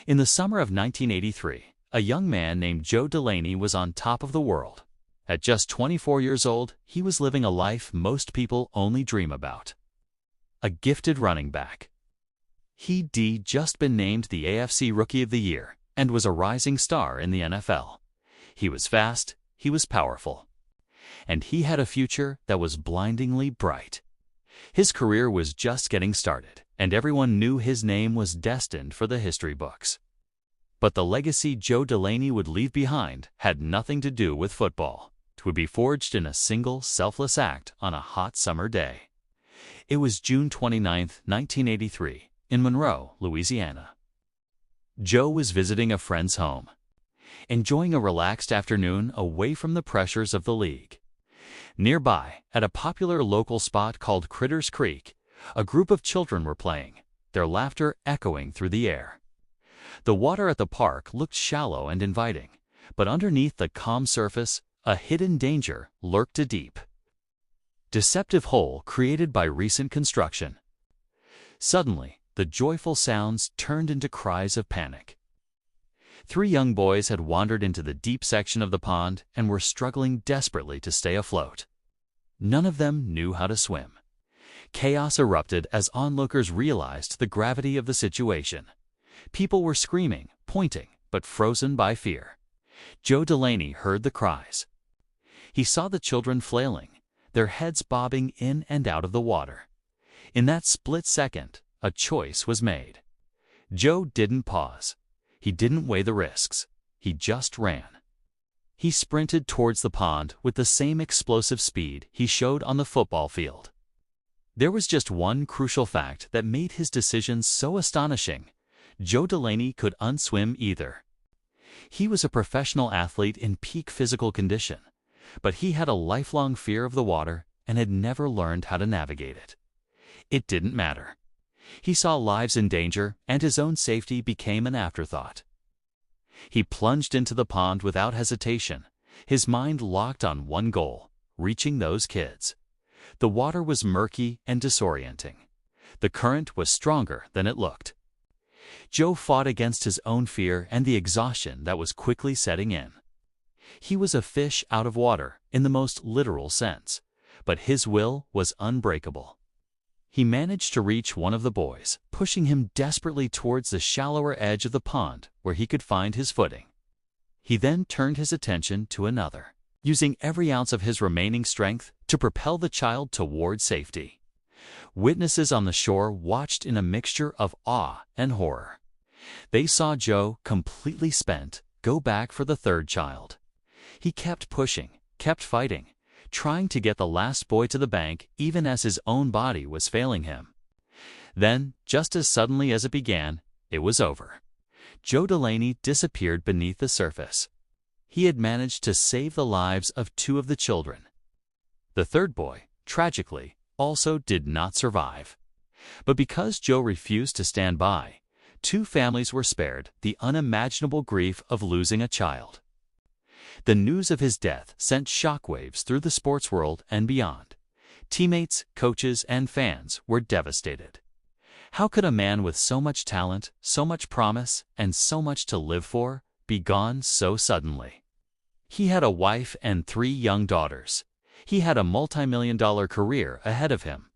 In the summer of 1983, a young man named Joe Delaney was on top of the world. At just 24 years old, he was living a life most people only dream about. A gifted running back. He'd just been named the AFC Rookie of the Year and was a rising star in the NFL. He was fast, he was powerful, and he had a future that was blindingly bright. His career was just getting started, and everyone knew his name was destined for the history books. But the legacy Joe Delaney would leave behind had nothing to do with football. It would be forged in a single selfless act on a hot summer day. It was June 29, 1983, in Monroe, Louisiana. Joe was visiting a friend's home, enjoying a relaxed afternoon away from the pressures of the league. Nearby, at a popular local spot called Critters Creek, a group of children were playing, their laughter echoing through the air. The water at the park looked shallow and inviting, but underneath the calm surface, a hidden danger lurked deep. Deceptive hole created by recent construction. Suddenly, the joyful sounds turned into cries of panic. 3 young boys had wandered into the deep section of the pond and were struggling desperately to stay afloat. None of them knew how to swim. Chaos erupted as onlookers realized the gravity of the situation. People were screaming, pointing, but frozen by fear. Joe Delaney heard the cries. He saw the children flailing, their heads bobbing in and out of the water. In that split second, a choice was made. Joe didn't pause. He didn't weigh the risks. He just ran. He sprinted towards the pond with the same explosive speed he showed on the football field. There was just one crucial fact that made his decision so astonishing. Joe Delaney could unswim either. He was a professional athlete in peak physical condition, but he had a lifelong fear of the water and had never learned how to navigate it. It didn't matter. He saw lives in danger, and his own safety became an afterthought. He plunged into the pond without hesitation, his mind locked on one goal: reaching those kids. The water was murky and disorienting. The current was stronger than it looked. Joe fought against his own fear and the exhaustion that was quickly setting in. He was a fish out of water in the most literal sense, but his will was unbreakable. He managed to reach one of the boys, pushing him desperately towards the shallower edge of the pond where he could find his footing. He then turned his attention to another, using every ounce of his remaining strength to propel the child toward safety. Witnesses on the shore watched in a mixture of awe and horror. They saw Joe, completely spent, go back for the 3rd child. He kept pushing, kept fighting, trying to get the last boy to the bank even as his own body was failing him. Then, just as suddenly as it began, it was over. Joe Delaney disappeared beneath the surface. He had managed to save the lives of 2 of the children. The 3rd boy, tragically, also did not survive. But because Joe refused to stand by, 2 families were spared the unimaginable grief of losing a child. The news of his death sent shockwaves through the sports world and beyond. Teammates, coaches, and fans were devastated. How could a man with so much talent, so much promise, and so much to live for be gone so suddenly? He had a wife and 3 young daughters. He had a multi-million-dollar career ahead of him.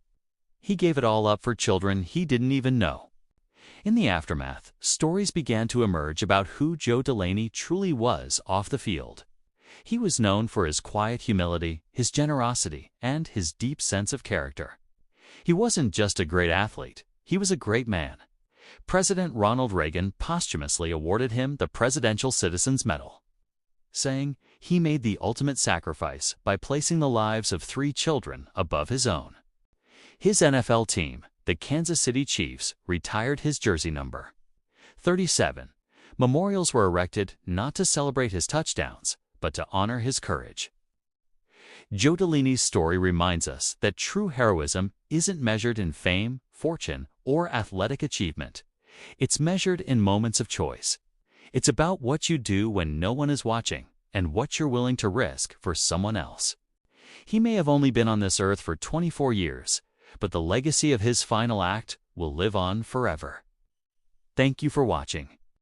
He gave it all up for children he didn't even know. In the aftermath, stories began to emerge about who Joe Delaney truly was off the field. He was known for his quiet humility, his generosity, and his deep sense of character. He wasn't just a great athlete, he was a great man. President Ronald Reagan posthumously awarded him the Presidential Citizens Medal, saying he made the ultimate sacrifice by placing the lives of 3 children above his own. His NFL team, the Kansas City Chiefs, retired his jersey number 37. Memorials were erected not to celebrate his touchdowns, but to honor his courage. Joe Delaney's story reminds us that true heroism isn't measured in fame, fortune, or athletic achievement. It's measured in moments of choice. It's about what you do when no one is watching and what you're willing to risk for someone else. He may have only been on this earth for 24 years, but the legacy of his final act will live on forever. Thank you for watching.